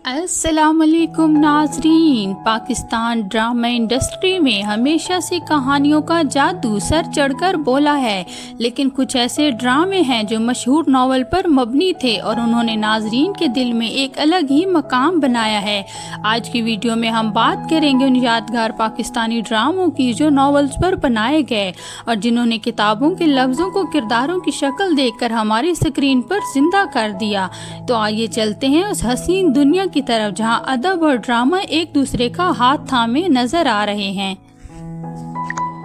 अस्सलाम वालेकुम नाजरीन। पाकिस्तान ड्रामा इंडस्ट्री में हमेशा से कहानियों का जादू सर चढ़कर बोला है, लेकिन कुछ ऐसे ड्रामे हैं जो मशहूर नॉवल पर मबनी थे और उन्होंने नाजरीन के दिल में एक अलग ही मकाम बनाया है। आज की वीडियो में हम बात करेंगे उन यादगार पाकिस्तानी ड्रामों की जो नॉवेल्स पर बनाए गए और जिन्होंने किताबों के लफ्ज़ों को किरदारों की शक्ल देखकर हमारी स्क्रीन पर जिंदा कर दिया। तो आइए चलते हैं उस हसीन दुनिया की तरफ जहां अदब और ड्रामा एक दूसरे का हाथ थामे नजर आ रहे हैं।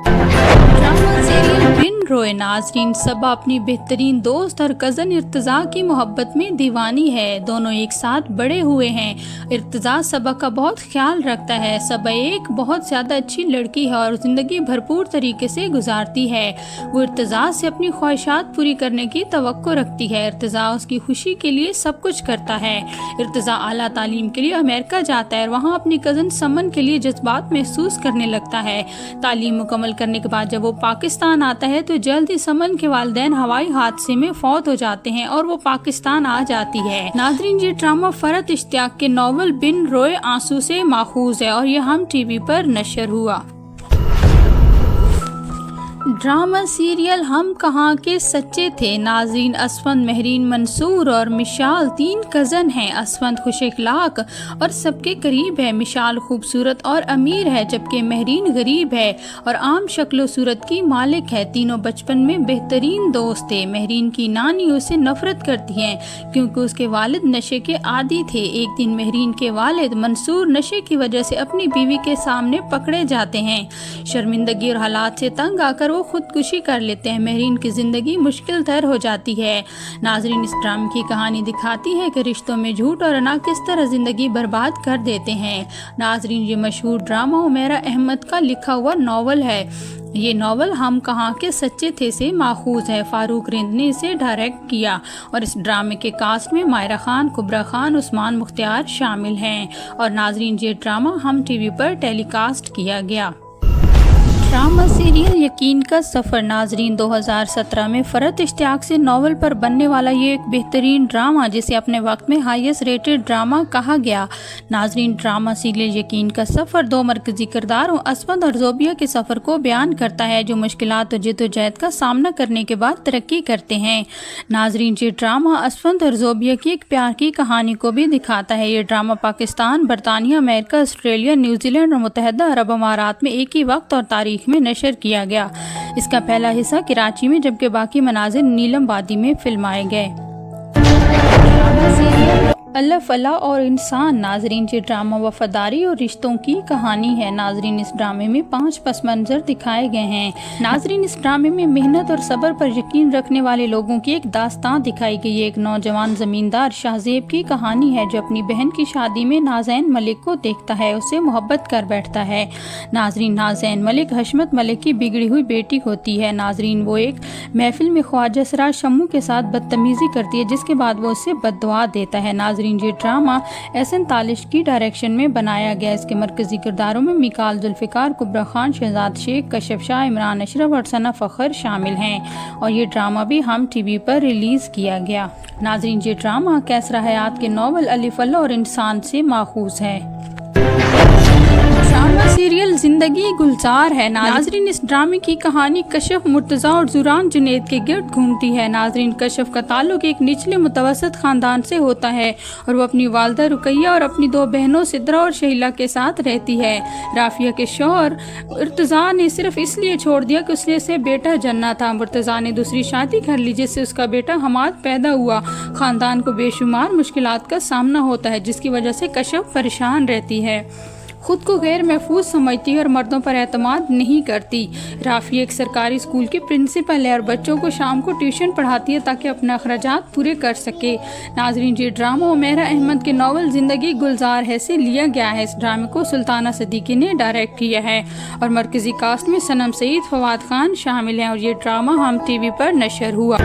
ड्रामा सीरियल बिन रोए। नाजरीन, सबा अपनी बेहतरीन दोस्त और कज़न इर्तज़ा की मोहब्बत में दीवानी है। दोनों एक साथ बड़े हुए हैं। इर्तज़ा सबा का बहुत ख्याल रखता है। सबा एक बहुत ज़्यादा अच्छी लड़की है और ज़िंदगी भरपूर तरीके से गुजारती है। वो इर्तज़ा से अपनी ख्वाहिशात पूरी करने की तवक्को रखती है। इर्तज़ा उसकी खुशी के लिए सब कुछ करता है। इर्तज़ा आला तालीम के लिए अमेरिका जाता है और वहाँ अपनी कज़न समन के लिए जज्बात महसूस करने लगता है। तालीम मुकम्मल करने के बाद जब वो पाकिस्तान आता है तो जल्द ही समन के वालिदैन हवाई हादसे में फौत हो जाते हैं और वो पाकिस्तान आ जाती है। नाज़रीन, ये ड्रामा फरहत इश्तियाक के नॉवल बिन रोए आंसू से माखूज है और ये हम टीवी पर नशर हुआ। ड्रामा सीरियल हम कहाँ के सच्चे थे। नाज़रीन, असफंद, महरीन, मंसूर और मिशाल तीन कज़न हैं। असफंद खुश इखलाक और सबके करीब है। मिशाल खूबसूरत और अमीर है जबकि महरीन गरीब है और आम शक्ल सूरत की मालिक है। तीनों बचपन में बेहतरीन दोस्त थे। महरीन की नानी उसे नफरत करती हैं क्योंकि उसके वालिद नशे के आदी थे। एक दिन महरीन के वालिद मंसूर नशे की वजह से अपनी बीवी के सामने पकड़े जाते हैं। शर्मिंदगी और हालात से तंग आकर वो खुदकुशी कर लेते हैं। महरीन की जिंदगी मुश्किल तर हो जाती है। नाजरीन, इस ड्रामे की कहानी दिखाती है कि रिश्तों में झूठ और अना किस तरह जिंदगी बर्बाद कर देते हैं। नाजरीन, ये मशहूर ड्रामा उमैरा अहमद का लिखा हुआ नॉवल है। ये नॉवल हम कहाँ के सच्चे थे से माखूज है। फारूक रिंद ने इसे डायरेक्ट किया और इस ड्रामे के कास्ट में मायरा खान, कुबरा खान, उस्मान मुख्तियार शामिल हैं। और नाजरीन, ये ड्रामा हम टीवी पर टेलीकास्ट किया गया। ड्रामा सीरियल यकीन का सफ़र। नाजरीन, 2017 में फरहत इश्तियाक से नॉवल पर बनने वाला ये एक बेहतरीन ड्रामा जिसे अपने वक्त में हाईएस्ट रेटेड ड्रामा कहा गया। नाजरीन, ड्रामा सीरियल यकीन का सफ़र दो मरकजी किरदारों असफंद और जोबिया के सफ़र को बयान करता है जो मुश्किलात और जद्दोजहद का सामना करने के बाद तरक्की करते हैं। नाजरीन, ये ड्रामा असफंद और जोबिया की एक प्यार की कहानी को भी दिखाता है। ये ड्रामा पाकिस्तान, बरतानिया, अमेरिका, ऑस्ट्रेलिया, न्यूजीलैंड और मुत्तहदा अरब अमारात में एक ही वक्त और तारीख में नशर किया गया। इसका पहला हिस्सा कराची में जबकि बाकी मनाजिर नीलम वादी में फिल्माए गए। अल्लाह फला और इंसान। नाजरीन, ये ड्रामा वफादारी और रिश्तों की कहानी है। नाजरीन, इस ड्रामे में 5 पस मंजर दिखाए गए हैं। नाजरीन, इस ड्रामे में मेहनत और सब्र पर यकीन रखने वाले लोगों की एक दास्तान दिखाई गई है। एक नौजवान जमींदार शाहजेब की कहानी है जो अपनी बहन की शादी में नाज़ैन मलिक को देखता है, उससे मोहब्बत कर बैठता है। नाजरीन, नाज़ैन मलिक हशमत मलिक की बिगड़ी हुई बेटी होती है। नाजरीन, वो एक महफिल में ख्वाजा सराज शम्मू के साथ बदतमीजी करती है जिसके बाद वो उससे बद्दुआ देता है। नाजरीन, ये ड्रामा एहसन तालिश की डायरेक्शन में बनाया गया। इसके मरकजी किरदारों में मिकाल जुल्फिकार, कुबरा खान, शहजाद शेख, कशफ शाह, इमरान अशरफ और सना फखर शामिल हैं और ये ड्रामा भी हम टीवी पर रिलीज किया गया। नाजरीन, ये ड्रामा कैसरा हयात के नॉवल अलिफ अल्लाह और इंसान से माखूज है। ड्रामा सीरियल जिंदगी गुलजार है। नाजरीन, इस ड्रामे की कहानी कशफ, मुर्तज़ा और जुरान जुनैद के गिर्द घूमती है। नाजरीन, कशफ का ताल्लुक एक निचले मुतवसत खानदान से होता है और वो अपनी वालदा रुकैया और अपनी 2 बहनों सिद्रा और शहीला के साथ रहती है। राफिया के शौहर मुर्तज़ा ने सिर्फ इसलिए छोड़ दिया कि उसने से बेटा जन्ना था। मुर्तज़ा ने दूसरी शादी कर ली जिससे उसका बेटा हमाद पैदा हुआ। खानदान को बेशुमार मुश्किलात का सामना होता है जिसकी वजह से कशफ परेशान रहती है, खुद को गैर महफूज समझती है और मर्दों पर एतमाद नहीं करती। राफिया एक सरकारी स्कूल की प्रिंसिपल है और बच्चों को शाम को ट्यूशन पढ़ाती है ताकि अपने अखराजात पूरे कर सके। नाजरीन, ये ड्रामा उमैरा अहमद के नॉवल जिंदगी गुलजार है से लिया गया है। इस ड्रामे को सुल्ताना सदीकी ने डायरेक्ट किया है और मरकजी कास्ट में सनम सईद, फवाद खान शामिल हैं और ये ड्रामा हम टीवी पर नशर हुआ।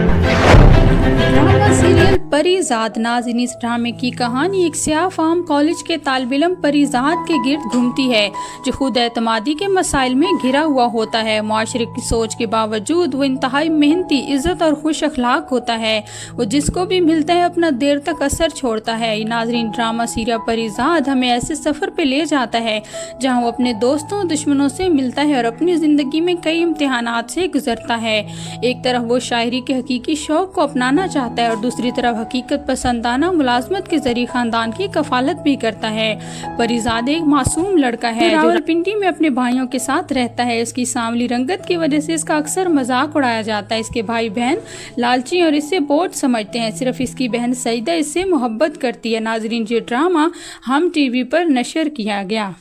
Drama serial Parizaad. नाज़रीन, इस ड्रामे की कहानी एक स्याह फार्म कॉलेज के तालिब इल्म परीजाद के गिर्द घूमती है, जो खुद एतमादी के मसाइल में घिरा हुआ होता है। मुआशरे की सोच के बावजूद वो इंतहाई मेहनती, इज़्ज़त और खुश अखलाक होता है। वो जिसको भी मिलता है अपना देर तक असर छोड़ता है। नाज़रीन, ड्रामा सीरियल परीजाद हमें ऐसे सफ़र पे ले जाता है जहाँ वो अपने दोस्तों दुश्मनों से मिलता है और अपनी ज़िंदगी में कई इम्तिहानात से गुजरता है। एक तरफ वो शायरी के हकीकी शौक़ को अपनाना चाहता है और दूसरी तरफ हकीकत पसंदाना मुलाजमत के जरिए खानदान की कफालत भी करता है। परीजाद एक मासूम लड़का है जो रावलपिंडी में अपने भाइयों के साथ रहता है। इसकी सांवली रंगत की वजह से इसका अक्सर मजाक उड़ाया जाता है। इसके भाई बहन लालची और इससे बोझ समझते हैं। सिर्फ इसकी बहन सईदा इससे मोहब्बत करती है। नाजरीन, ये ड्रामा हम टीवी पर नशर किया गया।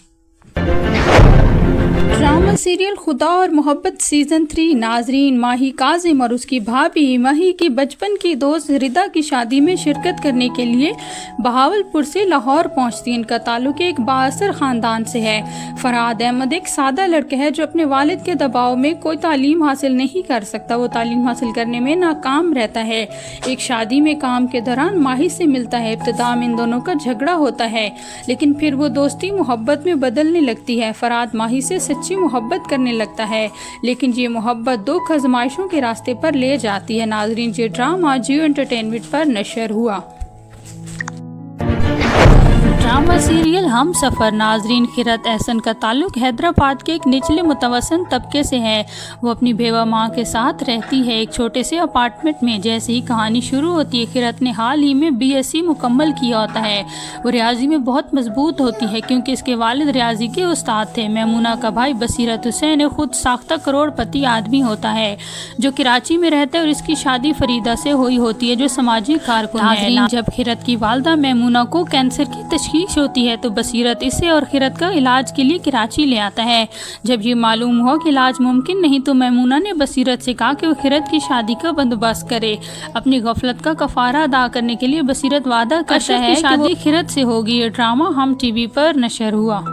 ड्रामा सीरियल खुदा और मोहब्बत सीज़न 3। नाजरीन, माही काजिम और उसकी भाभी माही की बचपन की दोस्त रिदा की शादी में शिरकत करने के लिए बहावलपुर से लाहौर पहुंचती है। इनका ताल्लुक एक बाअसर ख़ानदान से है। फरहाद अहमद एक सादा लड़का है जो अपने वालिद के दबाव में कोई तालीम हासिल नहीं कर सकता। वो तालीम हासिल करने में नाकाम रहता है। एक शादी में काम के दौरान माही से मिलता है। इब्तिदा में इन दोनों का झगड़ा होता है, लेकिन फिर वो दोस्ती मोहब्बत में बदलने लगती है। फरहाद माही से सच्ची मोहब्बत करने लगता है, लेकिन ये मोहब्बत दुख आजमाइशों के रास्ते पर ले जाती है। नाजरीन, ये ड्रामा जियो एंटरटेनमेंट पर नशर हुआ। ड्रामा सीरियल हम सफ़र। नाजरीन, खिरत एहसन का ताल्लुक हैदराबाद के एक निचले मुतवसन तबके से है। वो अपनी बेवा माँ के साथ रहती है एक छोटे से अपार्टमेंट में। जैसे ही कहानी शुरू होती है, खिरत ने हाल ही में BSc मुकम्मल किया होता है। वो रियाजी में बहुत मजबूत होती है क्योंकि इसके वालिद रियाजी के उस्ताद थे। मैमूना का भाई बसीरत हुसैन एक खुद साख्ता करोड़पति आदमी होता है जो कराची में रहता है और इसकी शादी फरीदा से हुई होती है जो समाजी कारकुन है। जब खिरत की वालदा मैमूना को कैंसर की तशखीस होती है तो बसीरत इसे और खिरत का इलाज के लिए कराची ले आता है। जब ये मालूम हुआ कि इलाज मुमकिन नहीं तो मैमूना ने बसीरत से कहा कि वो खिरत की शादी का बंदोबस्त करे। अपनी गफलत का कफारा अदा करने के लिए बसीरत वादा करता है कि शादी खिरत से होगी। ये ड्रामा हम टीवी पर नशर हुआ।